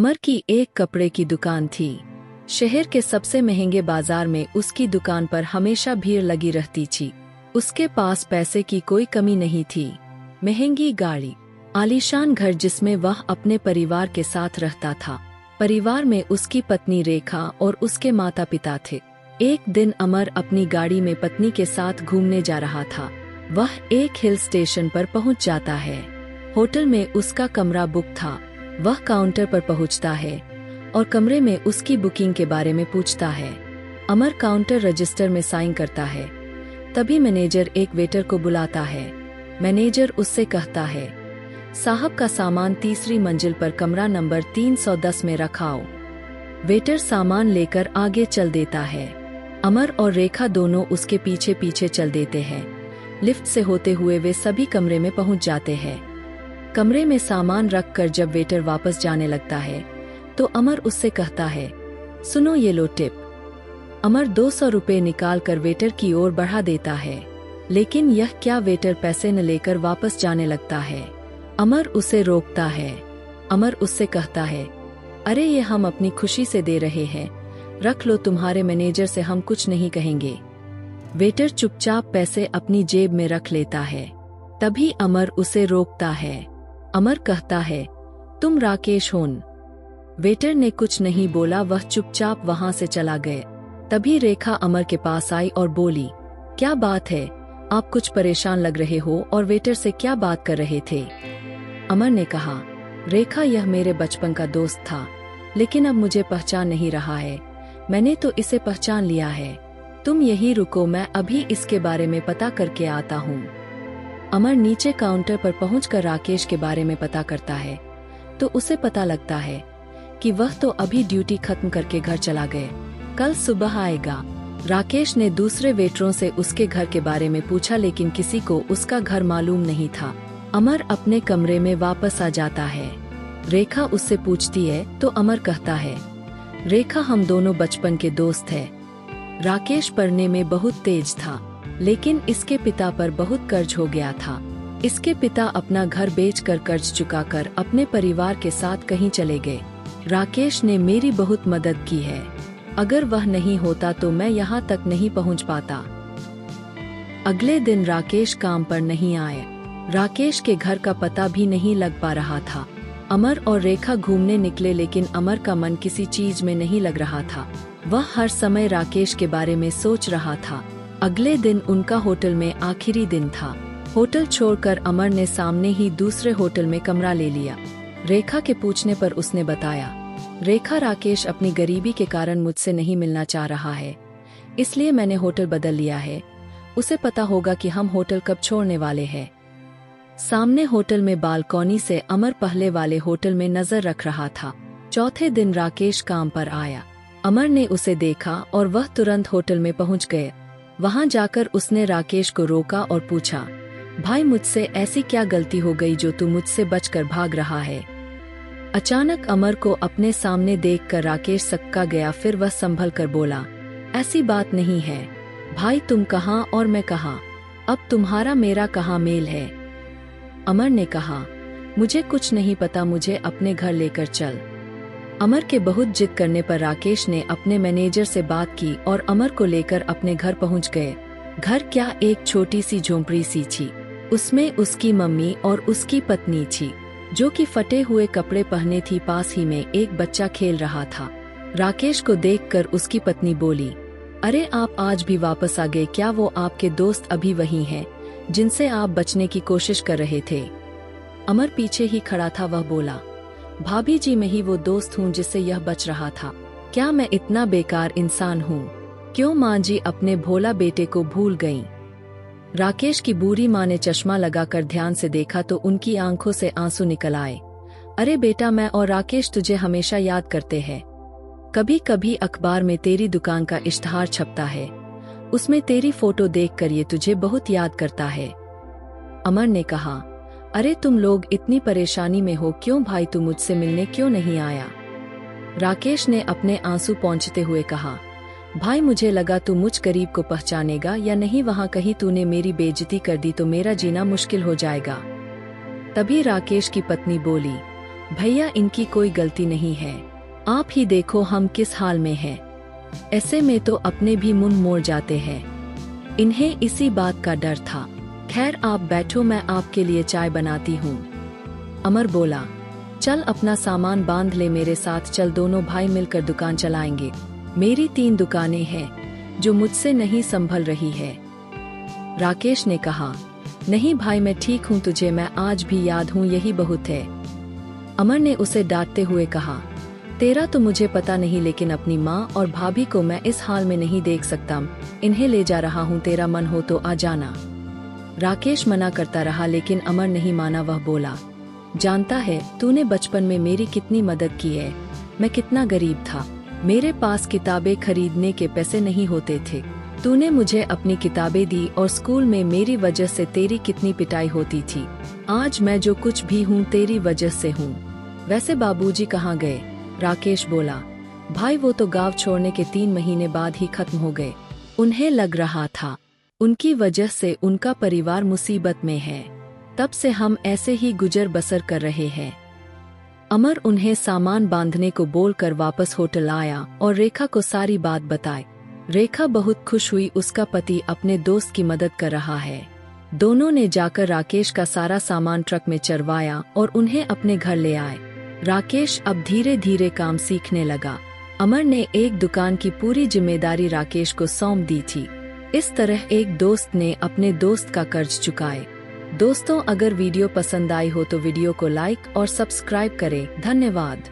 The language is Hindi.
अमर की एक कपड़े की दुकान थी। शहर के सबसे महंगे बाजार में उसकी दुकान पर हमेशा भीड़ लगी रहती थी। उसके पास पैसे की कोई कमी नहीं थी। महंगी गाड़ी, आलीशान घर जिसमें वह अपने परिवार के साथ रहता था। परिवार में उसकी पत्नी रेखा और उसके माता पिता थे। एक दिन अमर अपनी गाड़ी में पत्नी के साथ घूमने जा रहा था। वह एक हिल स्टेशन पर पहुंच जाता है। होटल में उसका कमरा बुक था। वह काउंटर पर पहुंचता है और कमरे में उसकी बुकिंग के बारे में पूछता है। अमर काउंटर रजिस्टर में साइन करता है। तभी मैनेजर एक वेटर को बुलाता है। मैनेजर उससे कहता है, साहब का सामान तीसरी मंजिल पर कमरा नंबर 310 में रखाओ। वेटर सामान लेकर आगे चल देता है। अमर और रेखा दोनों उसके पीछे पीछे चल देते हैं। लिफ्ट से होते हुए वे सभी कमरे में पहुंच जाते हैं। कमरे में सामान रखकर जब वेटर वापस जाने लगता है तो अमर उससे कहता है, सुनो ये लो टिप। अमर 200 रुपये निकाल कर वेटर की ओर बढ़ा देता है, लेकिन यह क्या वेटर पैसे न लेकर वापस जाने लगता है। अमर उसे रोकता है। अमर उससे कहता है, अरे ये हम अपनी खुशी से दे रहे हैं, रख लो, तुम्हारे मैनेजर से हम कुछ नहीं कहेंगे। वेटर चुपचाप पैसे अपनी जेब में रख लेता है। तभी अमर उसे रोकता है। अमर कहता है, तुम राकेश हो? वेटर ने कुछ नहीं बोला, वह चुपचाप वहां से चला गए। तभी रेखा अमर के पास आई और बोली, क्या बात है, आप कुछ परेशान लग रहे हो और वेटर से क्या बात कर रहे थे? अमर ने कहा, रेखा यह मेरे बचपन का दोस्त था, लेकिन अब मुझे पहचान नहीं रहा है। मैंने तो इसे पहचान लिया है। तुम यहीं रुको, मैं अभी इसके बारे में पता करके आता हूँ। अमर नीचे काउंटर पर पहुंचकर राकेश के बारे में पता करता है तो उसे पता लगता है कि वह तो अभी ड्यूटी खत्म करके घर चला गए, कल सुबह आएगा। राकेश ने दूसरे वेटरों से उसके घर के बारे में पूछा, लेकिन किसी को उसका घर मालूम नहीं था। अमर अपने कमरे में वापस आ जाता है। रेखा उससे पूछती है तो अमर कहता है, रेखा हम दोनों बचपन के दोस्त हैं। राकेश पढ़ने में बहुत तेज था, लेकिन इसके पिता पर बहुत कर्ज हो गया था। इसके पिता अपना घर बेचकर कर्ज चुकाकर अपने परिवार के साथ कहीं चले गए। राकेश ने मेरी बहुत मदद की है। अगर वह नहीं होता तो मैं यहाँ तक नहीं पहुँच पाता। अगले दिन राकेश काम पर नहीं आए। राकेश के घर का पता भी नहीं लग पा रहा था। अमर और रेखा घूमने निकले, लेकिन अमर का मन किसी चीज में नहीं लग रहा था। वह हर समय राकेश के बारे में सोच रहा था। अगले दिन उनका होटल में आखिरी दिन था। होटल छोड़कर अमर ने सामने ही दूसरे होटल में कमरा ले लिया। रेखा के पूछने पर उसने बताया, रेखा, राकेश अपनी गरीबी के कारण मुझसे नहीं मिलना चाह रहा है, इसलिए मैंने होटल बदल लिया है। उसे पता होगा कि हम होटल कब छोड़ने वाले हैं। सामने होटल में बालकनी से अमर पहले वाले होटल में नजर रख रहा था। चौथे दिन राकेश काम पर आया। अमर ने उसे देखा और वह तुरंत होटल में पहुंच गए। वहां जाकर उसने राकेश को रोका और पूछा, भाई, मुझसे ऐसी क्या गलती हो गई जो तू मुझसे बचकर भाग रहा है? अचानक अमर को अपने सामने देखकर राकेश सक्का गया। फिर वह संभल कर बोला, ऐसी बात नहीं है भाई, तुम कहाँ और मैं कहाँ? अब तुम्हारा मेरा कहाँ मेल है? अमर ने कहा, मुझे कुछ नहीं पता, मुझे अपने घर लेकर चल। अमर के बहुत जिद करने पर राकेश ने अपने मैनेजर से बात की और अमर को लेकर अपने घर पहुंच गए। घर क्या, एक छोटी सी झोंपड़ी सी थी। उसमें उसकी मम्मी और उसकी पत्नी थी, जो कि फटे हुए कपड़े पहने थी। पास ही में एक बच्चा खेल रहा था। राकेश को देखकर उसकी पत्नी बोली, अरे आप आज भी वापस आ गए क्या? वो आपके दोस्त अभी वही हैं जिनसे आप बचने की कोशिश कर रहे थे। अमर पीछे ही खड़ा था। वह बोला, भाभी जी, मैं ही वो दोस्त हूँ जिससे यह बच रहा था। क्या मैं इतना बेकार इंसान हूँ? क्यों माँ जी अपने भोला बेटे को भूल गईं? राकेश की बूढ़ी माँ ने चश्मा लगाकर ध्यान से देखा तो उनकी आंखों से आंसू निकल आए। अरे बेटा, मैं और राकेश तुझे हमेशा याद करते हैं। कभी कभी अखबार में तेरी दुकान का इश्तहार छपता है, उसमें तेरी फोटो देखकर ये तुझे बहुत याद करता है। अमर ने कहा, अरे तुम लोग इतनी परेशानी में हो क्यों भाई? तू मुझसे मिलने क्यों नहीं आया? राकेश ने अपने आंसू पोंछते हुए कहा, भाई, मुझे लगा तू मुझ गरीब को पहचानेगा या नहीं। वहाँ कहीं तूने मेरी बेइज्जती कर दी तो मेरा जीना मुश्किल हो जाएगा। तभी राकेश की पत्नी बोली, भैया इनकी कोई गलती नहीं है, आप ही देखो हम किस हाल में हैं। ऐसे में तो अपने भी मुंह मोड़ जाते हैं। इन्हें इसी बात का डर था। खैर आप बैठो, मैं आपके लिए चाय बनाती हूँ। अमर बोला, चल अपना सामान बांध ले, मेरे साथ चल, दोनों भाई मिलकर दुकान चलाएंगे। मेरी 3 दुकानें हैं जो मुझसे नहीं संभल रही है। राकेश ने कहा, नहीं भाई मैं ठीक हूँ, तुझे मैं आज भी याद हूँ, यही बहुत है। अमर ने उसे डांटते हुए कहा, तेरा तो मुझे पता नहीं, लेकिन अपनी माँ और भाभी को मैं इस हाल में नहीं देख सकता, इन्हें ले जा रहा हूँ, तेरा मन हो तो आ जाना। राकेश मना करता रहा लेकिन अमर नहीं माना। वह बोला, जानता है तूने बचपन में मेरी कितनी मदद की है, मैं कितना गरीब था, मेरे पास किताबें खरीदने के पैसे नहीं होते थे, तूने मुझे अपनी किताबें दी और स्कूल में मेरी वजह से तेरी कितनी पिटाई होती थी। आज मैं जो कुछ भी हूँ तेरी वजह से हूँ। वैसे बाबूजी कहाँ गए? राकेश बोला, भाई वो तो गांव छोड़ने के 3 महीने बाद ही खत्म हो गए। उन्हें लग रहा था उनकी वजह से उनका परिवार मुसीबत में है, तब से हम ऐसे ही गुजर बसर कर रहे हैं। अमर उन्हें सामान बांधने को बोलकर वापस होटल आया और रेखा को सारी बात बताई। रेखा बहुत खुश हुई, उसका पति अपने दोस्त की मदद कर रहा है। दोनों ने जाकर राकेश का सारा सामान ट्रक में चढ़वाया और उन्हें अपने घर ले आए। राकेश अब धीरे धीरे काम सीखने लगा। अमर ने एक दुकान की पूरी जिम्मेदारी राकेश को सौंप दी थी। इस तरह एक दोस्त ने अपने दोस्त का कर्ज चुकाए। दोस्तों, अगर वीडियो पसंद आई हो तो वीडियो को लाइक और सब्सक्राइब करें। धन्यवाद।